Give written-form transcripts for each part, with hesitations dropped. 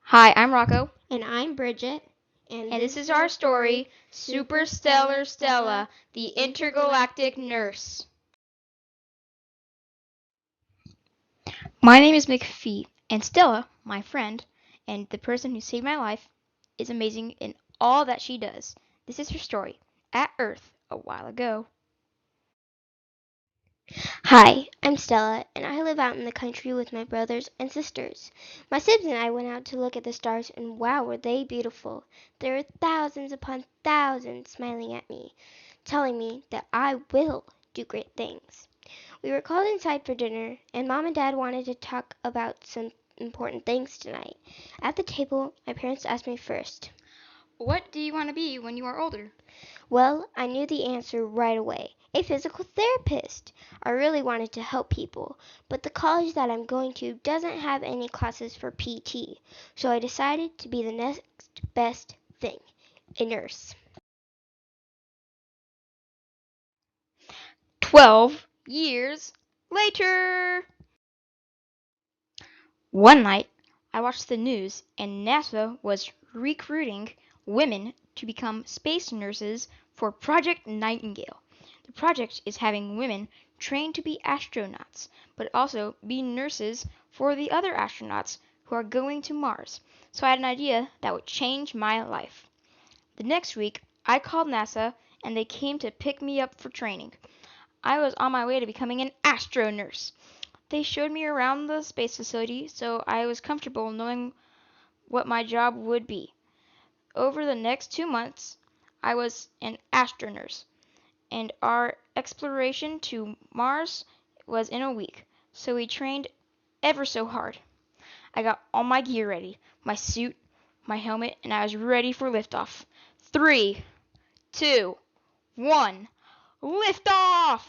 Hi, I'm Rocco, And I'm Bridgette. and this is our story, Superstellar Stella, the Intergalactic Nurse. My name is Mcfee, and Stella, my friend, and the person who saved my life, is amazing in all that she does. This is her story, at Earth, a while ago. Hi, I'm Stella, and I live out in the country with my brothers and sisters. My siblings and I went out to look at the stars, and wow, were they beautiful. There were thousands upon thousands smiling at me, telling me that I will do great things. We were called inside for dinner, and Mom and Dad wanted to talk about some important things tonight. At the table, my parents asked me first. What do you want to be when you are older? Well, I knew the answer right away. A physical therapist. I really wanted to help people, but the college that I'm going to doesn't have any classes for PT, so I decided to be the next best thing, a nurse. 12 years later. One night, I watched the news, and NASA was recruiting women to become space nurses for Project Nightingale. The project is having women trained to be astronauts, but also be nurses for the other astronauts who are going to Mars. So I had an idea that would change my life. The next week, I called NASA, and they came to pick me up for training. I was on my way to becoming an astro nurse. They showed me around the space facility, so I was comfortable knowing what my job would be. Over the next 2 months, I was an astronurse, and our exploration to Mars was in a week, so we trained ever so hard. I got all my gear ready, my suit, my helmet, and I was ready for liftoff. 3, 2, 1, liftoff!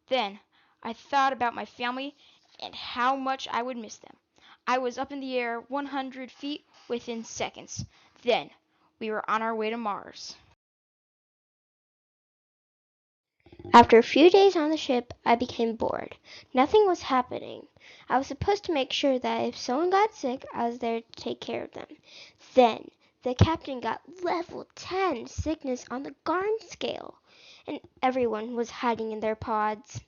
Then I thought about my family and how much I would miss them. I was up in the air 100 feet within seconds. Then we were on our way to Mars. After a few days on the ship, I became bored. Nothing was happening. I was supposed to make sure that if someone got sick, I was there to take care of them. Then, the captain got level 10 sickness on the Garn scale, and everyone was hiding in their pods.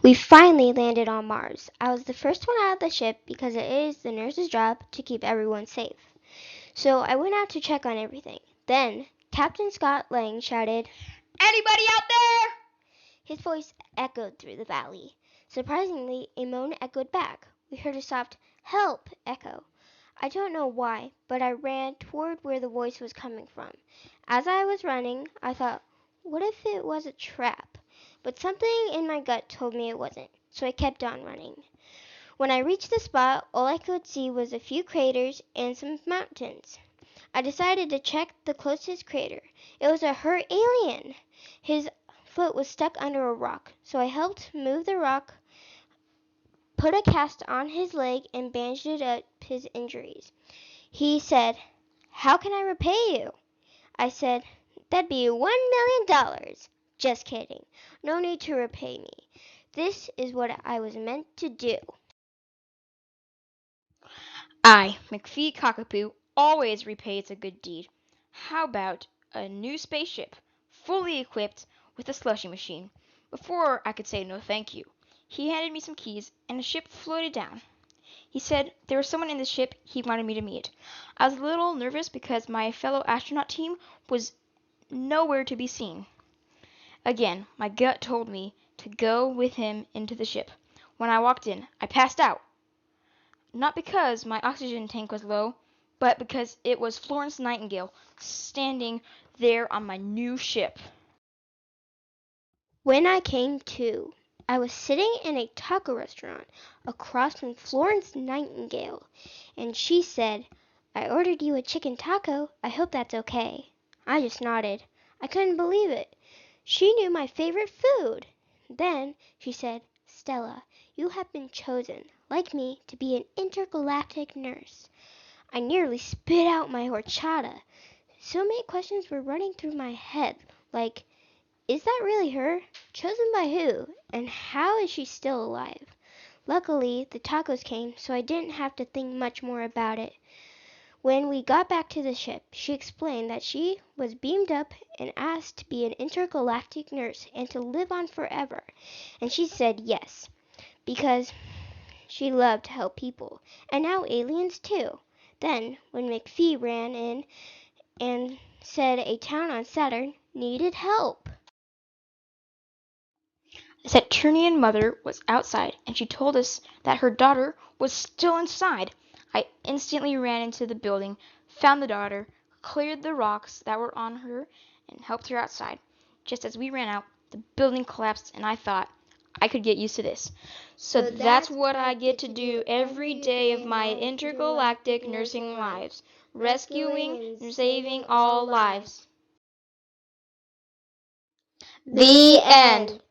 We finally landed on Mars. I was the first one out of the ship because it is the nurse's job to keep everyone safe. So I went out to check on everything. Then, Captain Scott Lang shouted, Anybody out there? His voice echoed through the valley. Surprisingly, a moan echoed back. We heard a soft "Help!" echo. I don't know why, but I ran toward where the voice was coming from. As I was running, I thought, what if it was a trap? But something in my gut told me it wasn't, so I kept on running. When I reached the spot, all I could see was a few craters and some mountains. I decided to check the closest crater. It was a hurt alien. His foot was stuck under a rock, so I helped move the rock, put a cast on his leg, and bandaged up his injuries. He said, "How can I repay you?" I said, "That'd be $1,000,000. Just kidding. No need to repay me. This is what I was meant to do." I, Mcfee Cockapoo, always repays a good deed. How about a new spaceship, fully equipped with a slushy machine? Before I could say no thank you, he handed me some keys and a ship floated down. He said there was someone in the ship he wanted me to meet. I was a little nervous because my fellow astronaut team was nowhere to be seen. Again, my gut told me to go with him into the ship. When I walked in, I passed out. Not because my oxygen tank was low, but because it was Florence Nightingale standing there on my new ship. When I came to, I was sitting in a taco restaurant across from Florence Nightingale, and she said, "I ordered you a chicken taco. I hope that's okay." I just nodded. I couldn't believe it. She knew my favorite food. Then she said, "Stella, you have been chosen, like me, to be an intergalactic nurse." I nearly spit out my horchata. So many questions were running through my head, like, is that really her? Chosen by who? And how is she still alive? Luckily, the tacos came, so I didn't have to think much more about it. When we got back to the ship, she explained that she was beamed up and asked to be an intergalactic nurse and to live on forever. And she said yes, because she loved to help people, and now aliens too. Then, when Mcfee ran in and said a town on Saturn needed help. The Saturnian mother was outside, and she told us that her daughter was still inside. I instantly ran into the building, found the daughter, cleared the rocks that were on her, and helped her outside. Just as we ran out, the building collapsed, and I thought I could get used to this. So that's what I get to do every day of my intergalactic nursing lives, rescuing and saving all lives. The end.